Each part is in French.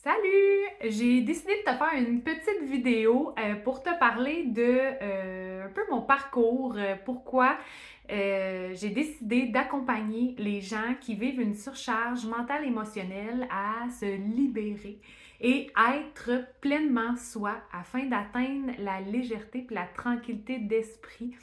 Salut! J'ai décidé de te faire une petite vidéo pour te parler de un peu mon parcours, pourquoi j'ai décidé d'accompagner les gens qui vivent une surcharge mentale émotionnelle à se libérer et être pleinement soi afin d'atteindre la légèreté et la tranquillité d'esprit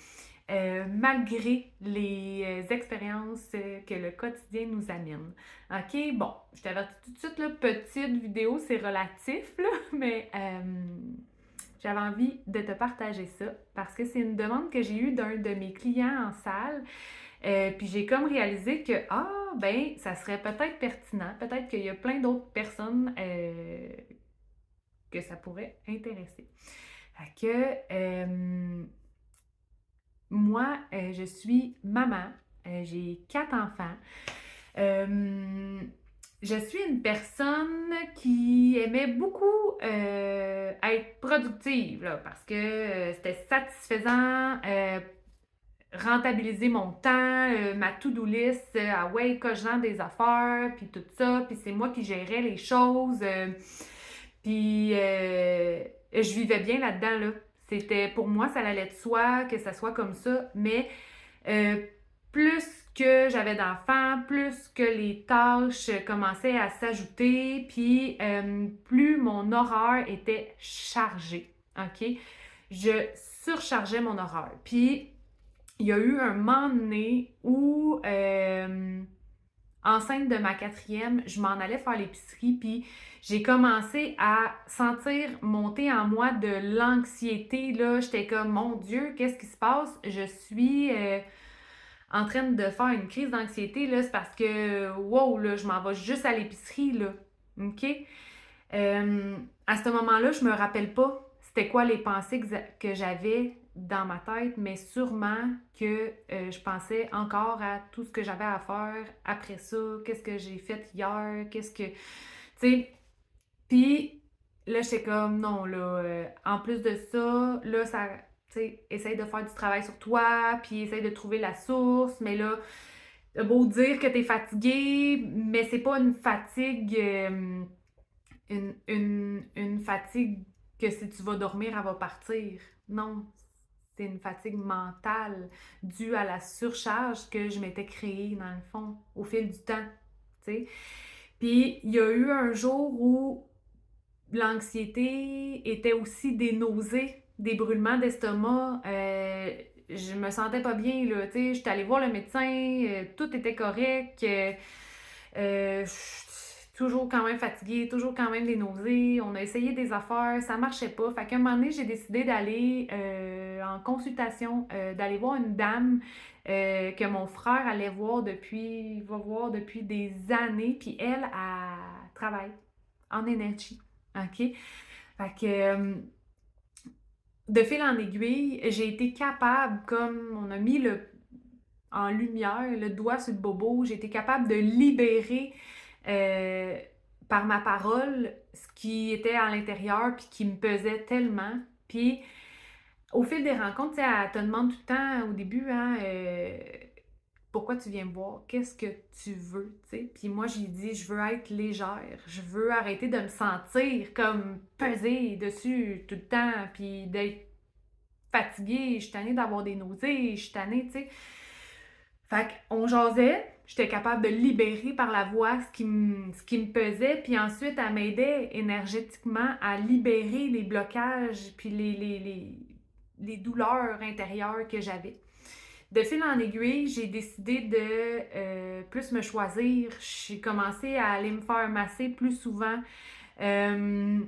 malgré les expériences que le quotidien nous amène. OK, bon, je t'avertis tout de suite, là, petite vidéo, c'est relatif, là, mais j'avais envie de te partager ça parce que c'est une demande que j'ai eue d'un de mes clients en salle. Puis j'ai comme réalisé que, ben, ça serait peut-être pertinent, peut-être qu'il y a plein d'autres personnes que ça pourrait intéresser. Fait que, moi, je suis maman, j'ai 4 enfants. Euh, je suis une personne qui aimait beaucoup être productive là, parce que c'était satisfaisant, rentabiliser mon temps, ma to-do list, ah ouais, cochant des affaires, puis tout ça, puis c'est moi qui gérais les choses, puis je vivais bien là-dedans, là. C'était, pour moi, ça allait de soi, que ça soit comme ça, mais euh, plus que j'avais d'enfants, plus que les tâches commençaient à s'ajouter, puis plus mon horaire était chargé, OK? Je surchargeais mon horaire. Puis, il y a eu un moment donné où, enceinte de ma quatrième, je m'en allais faire l'épicerie, puis j'ai commencé à sentir monter en moi de l'anxiété, là. J'étais comme, mon Dieu, qu'est-ce qui se passe? Je suis en train de faire une crise d'anxiété, là, c'est parce que, wow, là, je m'en vais juste à l'épicerie, là. OK? À ce moment-là, je me rappelle pas c'était quoi les pensées que j'avais dans ma tête, mais sûrement que je pensais encore à tout ce que j'avais à faire après ça, qu'est-ce que j'ai fait hier, qu'est-ce que, tu sais, puis là, j'étais comme, non, là, en plus de ça, là, ça, tu sais, essaye de faire du travail sur toi, puis essaye de trouver la source, mais là, t'as beau dire que t'es fatigué, mais c'est pas une fatigue, une fatigue que si tu vas dormir, elle va partir. Non, c'est une fatigue mentale due à la surcharge que je m'étais créée, dans le fond, au fil du temps, tu sais. Puis, il y a eu un jour où l'anxiété était aussi des nausées, des brûlements d'estomac. Je me sentais pas bien, là, tu sais. J'étais allée voir le médecin, tout était correct. Toujours quand même fatiguée, toujours quand même des nausées. On a essayé des affaires, ça marchait pas. Fait qu'à un moment donné, j'ai décidé d'aller en consultation, d'aller voir une dame que mon frère va voir depuis des années. Puis elle travaille en énergie. OK? Fait que de fil en aiguille, j'ai été capable, comme on a mis en lumière le doigt sur le bobo, j'ai été capable de libérer euh, par ma parole ce qui était à l'intérieur puis qui me pesait tellement. Puis au fil des rencontres, tu sais, elle te demande tout le temps au début, hein, pourquoi tu viens me voir, qu'est-ce que tu veux, tu sais. Puis moi, j'ai dit, je veux être légère, je veux arrêter de me sentir comme pesée dessus tout le temps, puis d'être fatiguée, je suis tannée d'avoir des nausées, je suis tannée, tu sais. Fait qu'on jasait, j'étais capable de libérer par la voix ce qui me pesait, puis ensuite, elle m'aidait énergétiquement à libérer les blocages, puis les douleurs intérieures que j'avais. De fil en aiguille, j'ai décidé de plus me choisir. J'ai commencé à aller me faire masser plus souvent. Euh,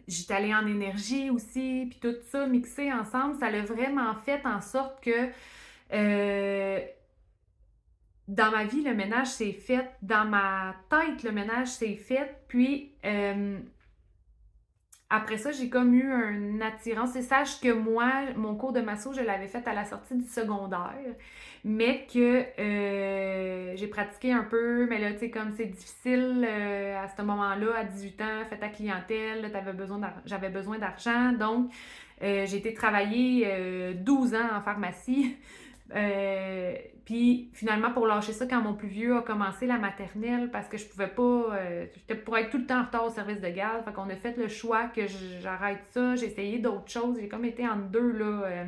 J'étais allée en énergie aussi, puis tout ça mixé ensemble, ça l'a vraiment fait en sorte que euh, dans ma vie, le ménage s'est fait, dans ma tête, le ménage s'est fait, puis après ça, j'ai comme eu une attirance. Et sache que moi, mon cours de masso, je l'avais fait à la sortie du secondaire, mais que j'ai pratiqué un peu, mais là, tu sais, comme c'est difficile à ce moment-là, à 18 ans, fais ta clientèle, j'avais besoin d'argent, donc j'ai été travailler 12 ans en pharmacie. Puis finalement, pour lâcher ça, quand mon plus vieux a commencé la maternelle, parce que je pouvais pas, j'étais pour être tout le temps en retard au service de garde, fait qu'on a fait le choix que j'arrête ça, j'ai essayé d'autres choses, j'ai comme été entre deux, là,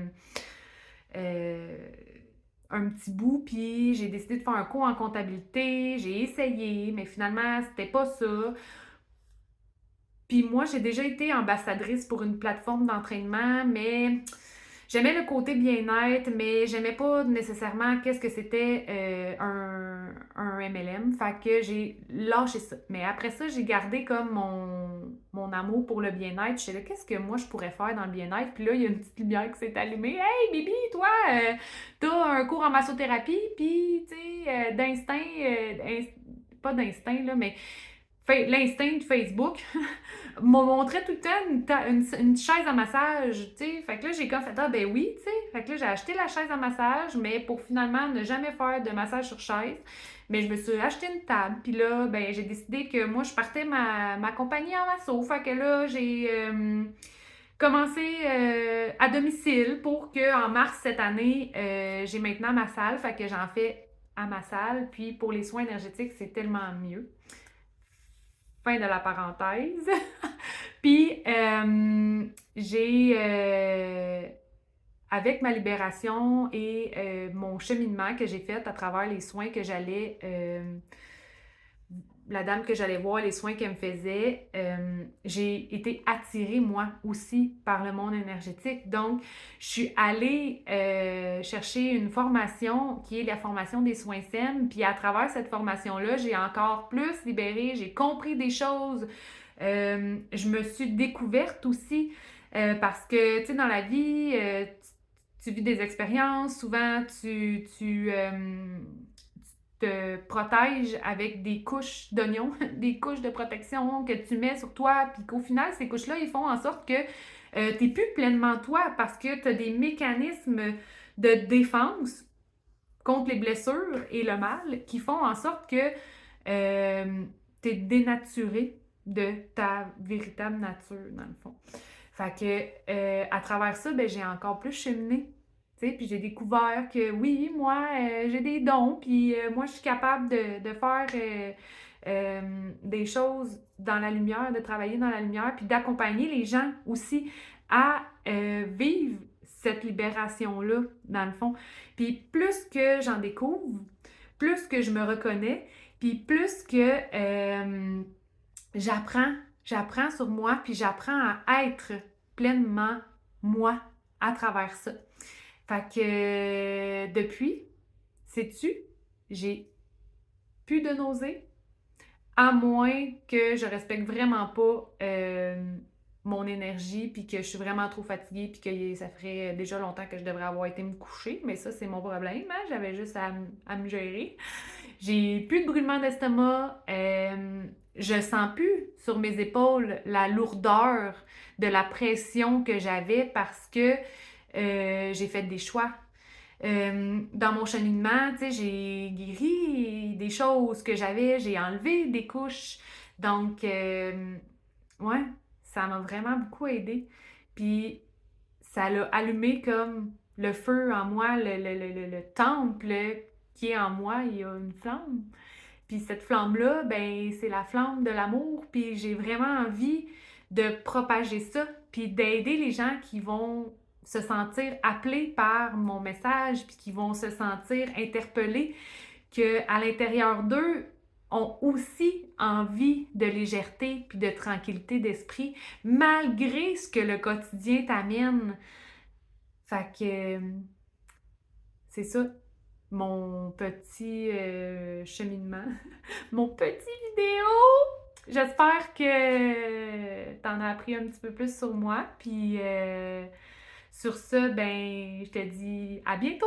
euh, un petit bout, puis j'ai décidé de faire un cours en comptabilité, j'ai essayé, mais finalement, c'était pas ça. Puis moi, j'ai déjà été ambassadrice pour une plateforme d'entraînement, mais j'aimais le côté bien-être, mais j'aimais pas nécessairement qu'est-ce que c'était un MLM. Fait que j'ai lâché ça. Mais après ça, j'ai gardé comme mon amour pour le bien-être. Je sais là, qu'est-ce que moi je pourrais faire dans le bien-être? Puis là, il y a une petite lumière qui s'est allumée. Hey, Bibi, toi, t'as un cours en massothérapie, puis, tu sais, d'instinct, pas d'instinct, là, mais l'instinct de Facebook m'a montré tout le temps une chaise à massage, tu sais. Fait que là, j'ai comme fait, ah ben oui, tu sais. Fait que là, j'ai acheté la chaise à massage, mais pour finalement ne jamais faire de massage sur chaise. Mais je me suis acheté une table, puis là, ben j'ai décidé que moi, je partais ma compagnie en masso. Fait que là, j'ai commencé à domicile pour qu'en mars cette année, j'ai maintenant ma salle. Fait que j'en fais à ma salle. Puis pour les soins énergétiques, c'est tellement mieux. Fin de la parenthèse. Puis, avec ma libération et mon cheminement que j'ai fait à travers les soins que j'allais, la dame que j'allais voir, les soins qu'elle me faisait, j'ai été attirée, moi aussi, par le monde énergétique. Donc, je suis allée chercher une formation qui est la formation des soins SEM. Puis, à travers cette formation-là, j'ai encore plus libéré, j'ai compris des choses. Je me suis découverte aussi parce que, tu sais, dans la vie, tu vis des expériences, souvent tu te protèges avec des couches d'oignons, des couches de protection que tu mets sur toi, puis qu'au final, ces couches-là, ils font en sorte que tu n'es plus pleinement toi parce que tu as des mécanismes de défense contre les blessures et le mal qui font en sorte que tu es dénaturé de ta véritable nature, dans le fond. Fait que à travers ça, ben, j'ai encore plus cheminé. Puis j'ai découvert que oui, moi, j'ai des dons, puis moi, je suis capable de faire des choses dans la lumière, de travailler dans la lumière, puis d'accompagner les gens aussi à vivre cette libération-là, dans le fond. Puis plus que j'en découvre, plus que je me reconnais, puis plus que j'apprends sur moi, puis j'apprends à être pleinement moi à travers ça. Fait que depuis, sais-tu, j'ai plus de nausées, à moins que je respecte vraiment pas mon énergie, puis que je suis vraiment trop fatiguée, puis que ça ferait déjà longtemps que je devrais avoir été me coucher, mais ça, c'est mon problème, hein? J'avais juste à me gérer. J'ai plus de brûlement d'estomac, je sens plus sur mes épaules la lourdeur de la pression que j'avais parce que j'ai fait des choix. Dans mon cheminement, tu sais, j'ai guéri des choses que j'avais, j'ai enlevé des couches. Donc, ouais, ça m'a vraiment beaucoup aidé. Puis, ça l'a allumé comme le feu en moi, le temple qui est en moi, il y a une flamme. Puis cette flamme-là, ben, c'est la flamme de l'amour. Puis j'ai vraiment envie de propager ça, puis d'aider les gens qui vont se sentir appelés par mon message, puis qui vont se sentir interpellés, qu'à l'intérieur d'eux, ont aussi envie de légèreté puis de tranquillité d'esprit, malgré ce que le quotidien t'amène. Fait que c'est ça, mon petit cheminement, mon petit vidéo. J'espère que t'en as appris un petit peu plus sur moi. Puis sur ça, ben, je te dis à bientôt!